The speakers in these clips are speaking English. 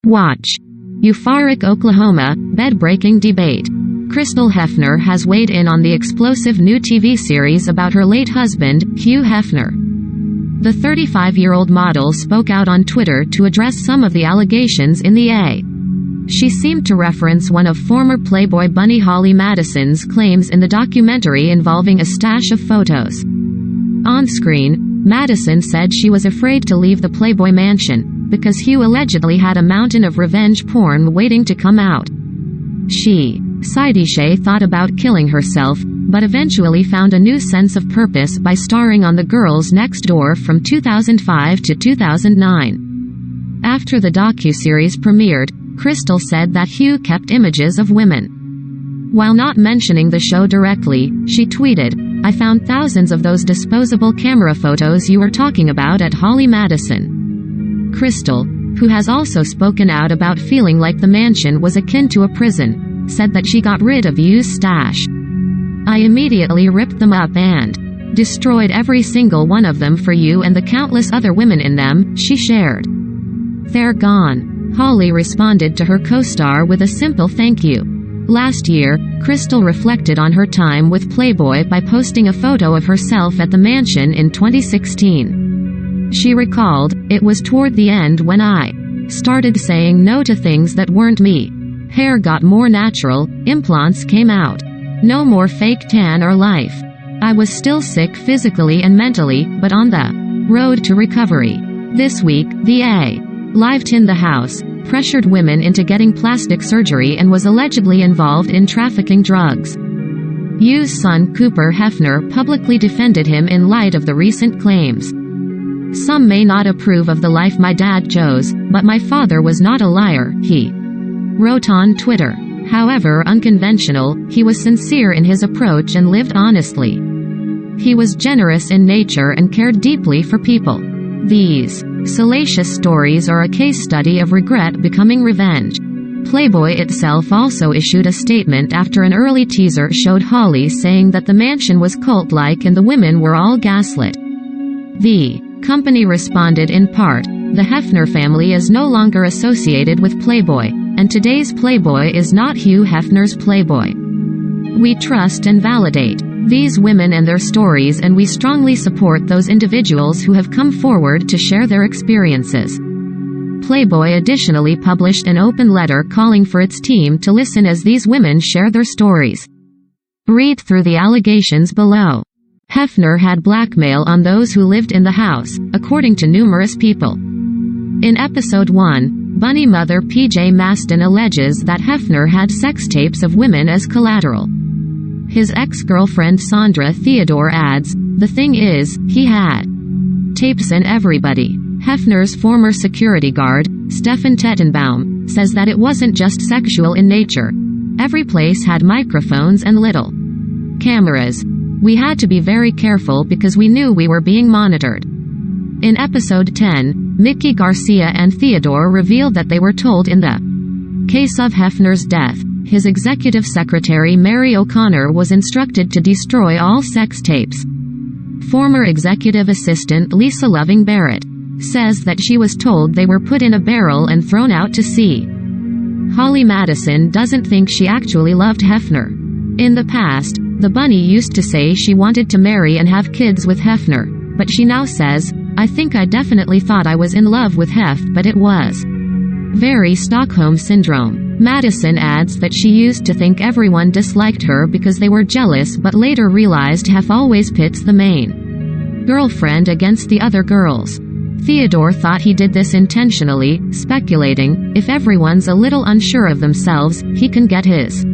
Watch. Euphoric Oklahoma, bed-breaking debate. Crystal Hefner has weighed in on the explosive new TV series about her late husband, Hugh Hefner. The 35-year-old model spoke out on Twitter to address some of the allegations in the A. She seemed to reference one of former Playboy bunny Holly Madison's claims in the documentary involving a stash of photos. On screen, Madison said she was afraid to leave the Playboy mansion, because Hugh allegedly had a mountain of revenge porn waiting to come out. She, Sideshay, thought about killing herself, but eventually found a new sense of purpose by starring on The Girls Next Door from 2005 to 2009. After the docuseries premiered, Crystal said that Hugh kept images of women. While not mentioning the show directly, she tweeted, "I found thousands of those disposable camera photos you were talking about at Holly Madison." Crystal, who has also spoken out about feeling like the mansion was akin to a prison, said that she got rid of Hugh's stash. "I immediately ripped them up and destroyed every single one of them for you and the countless other women in them," she shared. "They're gone." Holly responded to her co-star with a simple thank you. Last year, Crystal reflected on her time with Playboy by posting a photo of herself at the mansion in 2016. She recalled, "It was toward the end when I started saying no to things that weren't me. Hair got more natural, implants came out. No more fake tan or life. I was still sick physically and mentally, but on the road to recovery. This week, the A. lived in the house, pressured women into getting plastic surgery and was allegedly involved in trafficking drugs." Hugh's son Cooper Hefner publicly defended him in light of the recent claims. "Some may not approve of the life my dad chose, but my father was not a liar," he wrote on Twitter. However unconventional, he was sincere in his approach and lived honestly. He was generous in nature and cared deeply for people. These salacious stories are a case study of regret becoming revenge. Playboy itself also issued a statement after an early teaser showed Holly saying that the mansion was cult-like and the women were all gaslit. The company responded in part, "The Hefner family is no longer associated with Playboy, and today's Playboy is not Hugh Hefner's Playboy. We trust and validate these women and their stories, and we strongly support those individuals who have come forward to share their experiences." Playboy additionally published an open letter calling for its team to listen as these women share their stories. Read through the allegations below. Hefner had blackmail on those who lived in the house, according to numerous people. In Episode 1, Bunny mother PJ Maston alleges that Hefner had sex tapes of women as collateral. His ex-girlfriend Sandra Theodore adds, "The thing is, he had tapes and everybody." Hefner's former security guard, Stefan Tettenbaum, says that it wasn't just sexual in nature. "Every place had microphones and little cameras. We had to be very careful because we knew we were being monitored." In Episode 10, Mickey Garcia and Theodore revealed that they were told in the case of Hefner's death, his executive secretary Mary O'Connor was instructed to destroy all sex tapes. Former executive assistant Lisa Loving Barrett says that she was told they were put in a barrel and thrown out to sea. Holly Madison doesn't think she actually loved Hefner. In the past, the bunny used to say she wanted to marry and have kids with Hefner, but she now says, "I think I definitely thought I was in love with Hef, but it was very Stockholm Syndrome." Madison adds that she used to think everyone disliked her because they were jealous, but later realized Hef always pits the main girlfriend against the other girls. Theodore thought he did this intentionally, speculating, "If everyone's a little unsure of themselves, he can get his."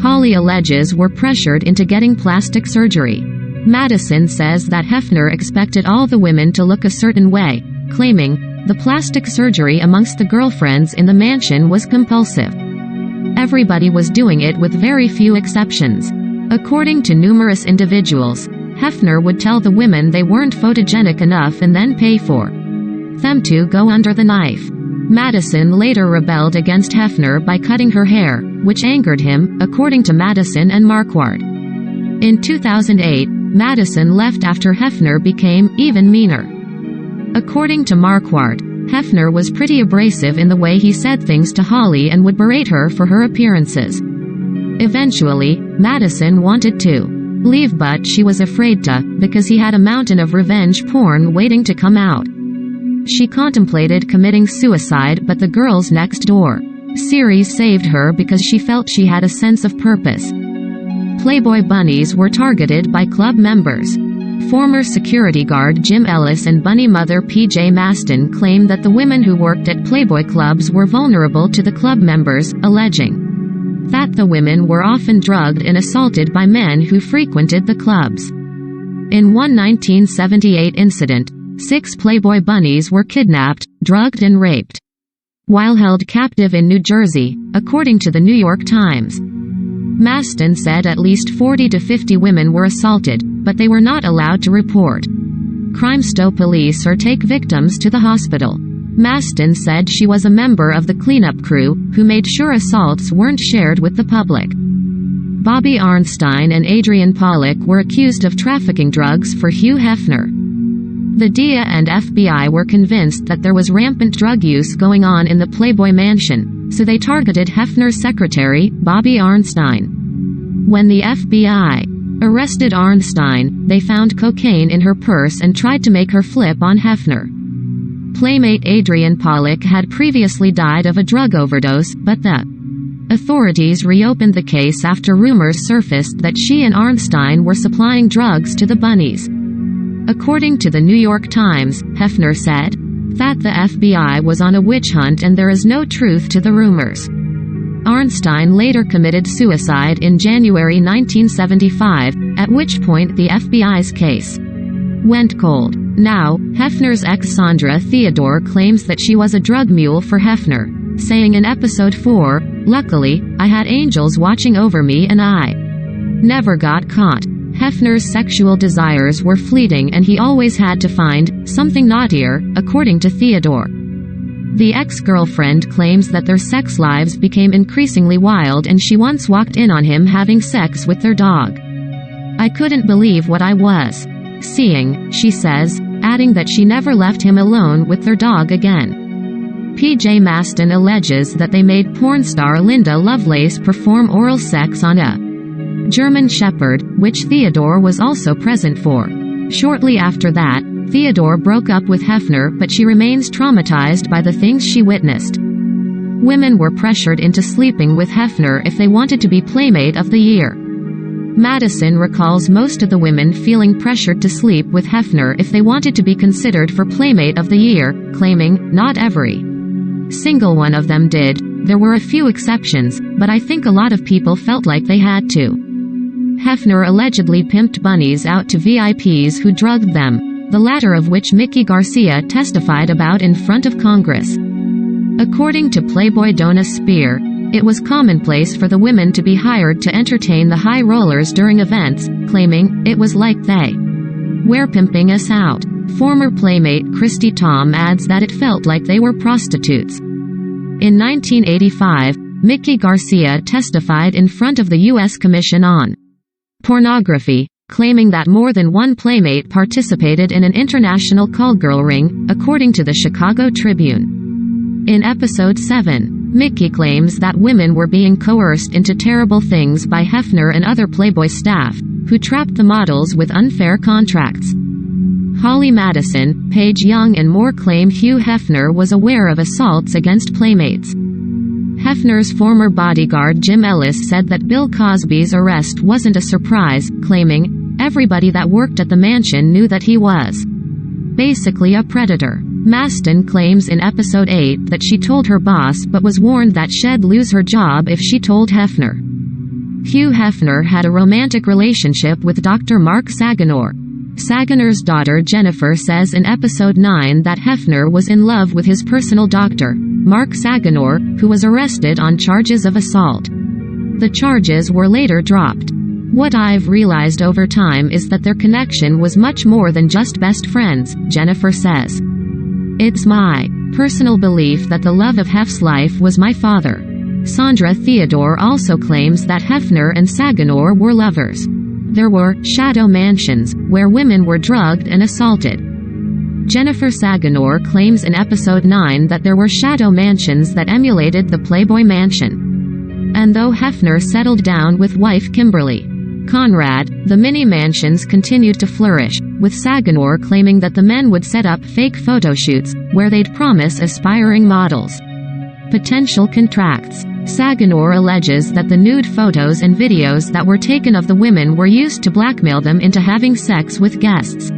Holly alleges were pressured into getting plastic surgery. Madison says that Hefner expected all the women to look a certain way, claiming, "The plastic surgery amongst the girlfriends in the mansion was compulsive. Everybody was doing it with very few exceptions." According to numerous individuals, Hefner would tell the women they weren't photogenic enough and then pay for them to go under the knife. Madison later rebelled against Hefner by cutting her hair, which angered him, according to Madison and Marquardt. In 2008, Madison left after Hefner became even meaner. According to Marquardt, Hefner was pretty abrasive in the way he said things to Holly and would berate her for her appearances. Eventually, Madison wanted to leave, but she was afraid to, because he had a mountain of revenge porn waiting to come out. She contemplated committing suicide, but the Girls Next Door series saved her because she felt she had a sense of purpose. Playboy bunnies were targeted by club members. Former security guard Jim Ellis and bunny mother P.J. Maston claimed that the women who worked at Playboy clubs were vulnerable to the club members, alleging that the women were often drugged and assaulted by men who frequented the clubs. In one 1978 incident, 6 Playboy bunnies were kidnapped, drugged and raped while held captive in New Jersey, according to the New York Times. Maston said at least 40 to 50 women were assaulted, but they were not allowed to report crime, stow police or take victims to the hospital. Maston said she was a member of the cleanup crew, who made sure assaults weren't shared with the public. Bobby Arnstein and Adrian Pollack were accused of trafficking drugs for Hugh Hefner. The DEA and FBI were convinced that there was rampant drug use going on in the Playboy mansion, so they targeted Hefner's secretary, Bobby Arnstein. When the FBI arrested Arnstein, they found cocaine in her purse and tried to make her flip on Hefner. Playmate Adrian Pollack had previously died of a drug overdose, but the authorities reopened the case after rumors surfaced that she and Arnstein were supplying drugs to the bunnies. According to the New York Times, Hefner said that the FBI was on a witch hunt and there is no truth to the rumors. Arnstein later committed suicide in January 1975, at which point the FBI's case went cold. Now, Hefner's ex Sandra Theodore claims that she was a drug mule for Hefner, saying in episode 4, "Luckily, I had angels watching over me and I never got caught." Hefner's sexual desires were fleeting and he always had to find something naughtier, according to Theodore. The ex-girlfriend claims that their sex lives became increasingly wild and she once walked in on him having sex with their dog. "I couldn't believe what I was seeing," she says, adding that she never left him alone with their dog again. P.J. Maston alleges that they made porn star Linda Lovelace perform oral sex on a German Shepherd, which Theodore was also present for. Shortly after that, Theodore broke up with Hefner, but she remains traumatized by the things she witnessed. Women were pressured into sleeping with Hefner if they wanted to be Playmate of the Year. Madison recalls most of the women feeling pressured to sleep with Hefner if they wanted to be considered for Playmate of the Year, claiming, "Not every single one of them did. There were a few exceptions, but I think a lot of people felt like they had to." Hefner allegedly pimped bunnies out to VIPs who drugged them, the latter of which Mickey Garcia testified about in front of Congress. According to Playboy Donna Spear, it was commonplace for the women to be hired to entertain the high rollers during events, claiming, "It was like they were pimping us out." Former Playmate Christy Tom adds that it felt like they were prostitutes. In 1985, Mickey Garcia testified in front of the U.S. Commission on Pornography, claiming that more than one Playmate participated in an international callgirl ring, according to the Chicago Tribune. In episode 7, Mickey claims that women were being coerced into terrible things by Hefner and other Playboy staff, who trapped the models with unfair contracts. Holly Madison, Paige Young and more claim Hugh Hefner was aware of assaults against Playmates. Hefner's former bodyguard Jim Ellis said that Bill Cosby's arrest wasn't a surprise, claiming, "Everybody that worked at the mansion knew that he was basically a predator." Maston claims in episode 8 that she told her boss but was warned that she'd lose her job if she told Hefner. Hugh Hefner had a romantic relationship with Dr. Mark Saganor. Saganor's daughter Jennifer says in episode 9 that Hefner was in love with his personal doctor, Mark Saganor, who was arrested on charges of assault. The charges were later dropped. "What I've realized over time is that their connection was much more than just best friends," Jennifer says. "It's my personal belief that the love of Hef's life was my father." Sandra Theodore also claims that Hefner and Saganor were lovers. There were shadow mansions, where women were drugged and assaulted. Jennifer Saganor claims in episode 9 that there were shadow mansions that emulated the Playboy Mansion. And though Hefner settled down with wife Kimberly Conrad, the mini-mansions continued to flourish, with Saganor claiming that the men would set up fake photo shoots, where they'd promise aspiring models potential contracts. Saganor alleges that the nude photos and videos that were taken of the women were used to blackmail them into having sex with guests.